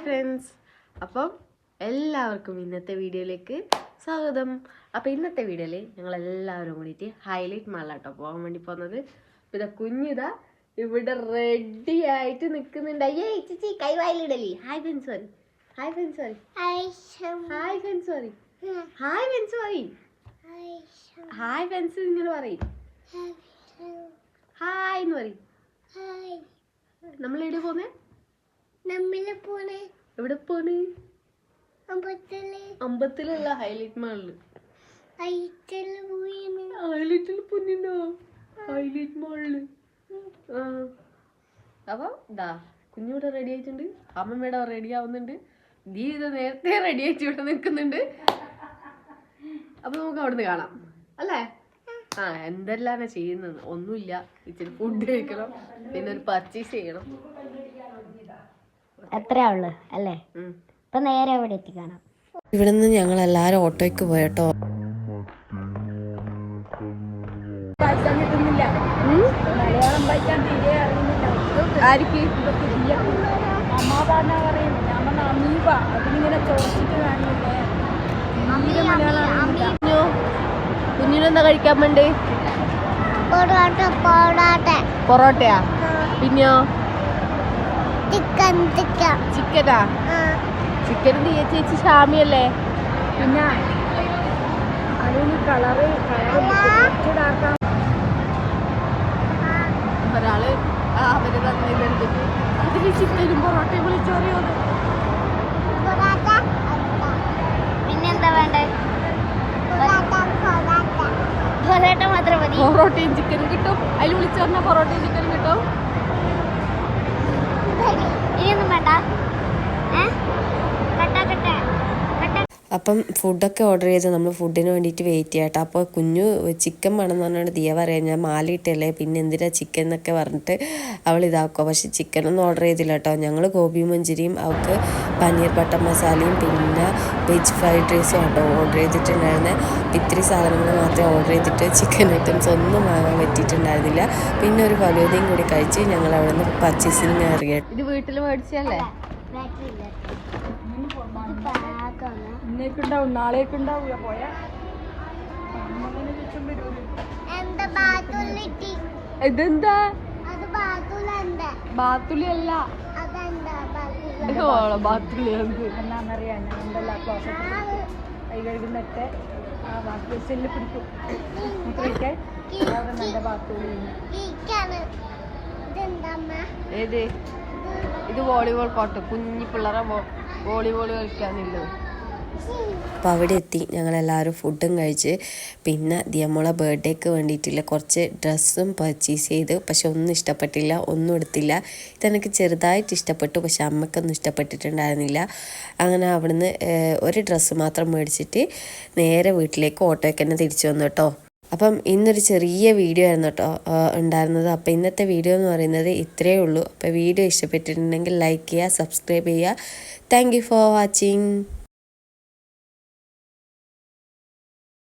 Friends, അപ്പം എല്ലാവർക്കും ഇന്നത്തെ വീഡിയോയിലേക്ക് സ്വാഗതം. അപ്പോൾ ഇന്നത്തെ വീഡിയോയിൽ ഞങ്ങളെല്ലാവരും കൂടിയിട്ട് ഹൈലൈറ്റ് മാളിലാട്ടോ പോകാൻ വേണ്ടി പോകുന്നത്. അപ്പോൾ ഇതാ കുഞ്ഞിതാ ഇവിടെ റെഡി ആയിട്ട് നിൽക്കുന്നുണ്ട്. അയ്യേ ചേച്ചി കൈവായിലിടലി. ഹായ് ഫെൻസോറി, ഹായ് ഫെൻസോറി, ഹായ് ഫെൻസോറി, ഹായ് ഫെൻസോറി, ഹായ് ഫെൻസ് ഇങ്ങനെ പറയും. ഹായ് എന്ന് പറയും. നമ്മളെവിടെ പോന്നേ? എവിടെ പോണ്? അമ്പലത്തിലല്ല, ഹൈലൈറ്റ് മാളില്. ഹൈലൈറ്റിൽ പൊന്നിണ്ടോ? ഹൈലൈറ്റ് മാളില്. അപ്പൊ ഇതാ കുഞ്ഞിവിടെ റെഡി ആയിട്ടുണ്ട്, അമ്മമ്മയുടെ റെഡി ആവുന്നുണ്ട്, ദീ ഇത് നേരത്തെ റെഡി ആയിട്ട് ഇവിടെ നിൽക്കുന്നുണ്ട്. അപ്പൊ നമുക്ക് അവിടുന്ന് കാണാം അല്ലേ? എന്തെല്ലാം ചെയ്യുന്നത് ഒന്നുമില്ല, ഇച്ചിരി ഫുഡ് കഴിക്കണം, പിന്നെ ഒരു പർച്ചേസ് ചെയ്യണം. എത്രയാ ഉള്ളു അല്ലേ? ഇപ്പൊ നേരെ ഇവിടെ എത്തിക്കാണാം. ഇവിടെ നിന്ന് ഞങ്ങൾ എല്ലാരും ഓട്ടോയ്ക്ക് പോയട്ടോ. കുഞ്ഞിനെന്താ കഴിക്കാൻ വേണ്ടി? പൊറോട്ടയാ? പിന്നെയോ? ചിക്കനാ? ചിക്കൻ ചേച്ചി ഷാമിയല്ലേ? പിന്നെ ഒരാള് അവര് തന്നെടുത്തിട്ട് അതിന് ചിക്കനും പൊറോട്ടയും വിളിച്ചറിയോ? പിന്നെന്താ വേണ്ടേ? പൊറോട്ട മാത്രം മതി. പൊറോട്ടയും ചിക്കനും കിട്ടും. അതിൽ വിളിച്ചു പറഞ്ഞാൽ പൊറോട്ടയും ചിക്കനും കിട്ടും. ഇനിയൊന്നും വേണ്ട. അപ്പം ഫുഡൊക്കെ ഓർഡർ ചെയ്ത് നമ്മൾ ഫുഡിന് വേണ്ടിയിട്ട് വെയിറ്റ് ചെയ്യാം കേട്ടോ. അപ്പോൾ കുഞ്ഞു ചിക്കൻ വേണമെന്ന് പറഞ്ഞുകൊണ്ട് ദിയ പറയാം, ഞാൻ മാലിയിട്ടല്ലേ പിന്നെ എന്തിനാ ചിക്കൻ എന്നൊക്കെ പറഞ്ഞിട്ട് അവൾ ഇതാക്കുക. പക്ഷേ ചിക്കനൊന്നും ഓർഡർ ചെയ്തില്ല കേട്ടോ. ഞങ്ങൾ ഗോബി മഞ്ചൂരിയും അവൾക്ക് പനീർ ബട്ടർ മസാലയും പിന്നെ വെജ് ഫ്രൈഡ് റൈസും കേട്ടോ ഓർഡർ ചെയ്തിട്ടുണ്ടായിരുന്നത്. ഇത്തിരി സാധനങ്ങൾ മാത്രമേ ഓർഡർ ചെയ്തിട്ട് ചിക്കൻ ഐറ്റംസ് ഒന്നും വാങ്ങാൻ പറ്റിയിട്ടുണ്ടായിരുന്നില്ല. പിന്നെ ഒരു ഫലൂദയും കൂടി കഴിച്ച് ഞങ്ങൾ അവിടെ നിന്ന് പർച്ചേസിങ് ഇറങ്ങിയ. ഇത് വീട്ടിൽ മേടിച്ചല്ലേ? ഇന്നേക്കുണ്ടാവും, നാളേക്കുണ്ടാവൂല. പോയാ ഇതെന്താ? ബാത്തുലി അല്ല, ബാത്തുലി എന്നാന്നറിയാം. ഞാൻ എന്തല്ല ക്ലോസറ്റ് കൈ കഴുകുന്നൊക്കെ സെല്ല് പിടിക്കും കഴിക്കാൻ. നല്ല ബാത്തുലി. ഏത്? ഇത് വോളിബോൾ കോർട്ട്, കുഞ്ഞി പിള്ളേരെ വോളിബോൾ കളിക്കാനുള്ളത്. അപ്പോൾ അവിടെ എത്തി ഞങ്ങളെല്ലാവരും ഫുഡും കഴിച്ച് പിന്നെ ദിയമോളെ ബർത്ത്ഡേക്ക് വേണ്ടിയിട്ടുള്ള കുറച്ച് ഡ്രസ്സും പർച്ചേസ് ചെയ്ത്. പക്ഷെ ഒന്നും ഇഷ്ടപ്പെട്ടില്ല, ഒന്നും എടുത്തില്ല. ഇതെനിക്ക് ചെറുതായിട്ട് ഇഷ്ടപ്പെട്ടു, പക്ഷെ അമ്മയ്ക്കൊന്നും ഇഷ്ടപ്പെട്ടിട്ടുണ്ടായിരുന്നില്ല. അങ്ങനെ അവിടുന്ന് ഒരു ഡ്രസ്സ് മാത്രം മേടിച്ചിട്ട് നേരെ വീട്ടിലേക്ക് ഓട്ടോയ്ക്ക് തന്നെ തിരിച്ചു വന്നു കേട്ടോ. അപ്പം ഇന്നൊരു ചെറിയ വീഡിയോ ആയിരുന്നു കേട്ടോ ഉണ്ടായിരുന്നത്. അപ്പോൾ ഇന്നത്തെ വീഡിയോ എന്ന് പറയുന്നത് ഇത്രയേ ഉള്ളൂ. അപ്പോൾ വീഡിയോ ഇഷ്ടപ്പെട്ടിട്ടുണ്ടെങ്കിൽ ലൈക്ക് ചെയ്യുക, സബ്സ്ക്രൈബ് ചെയ്യുക. Thank you for watching.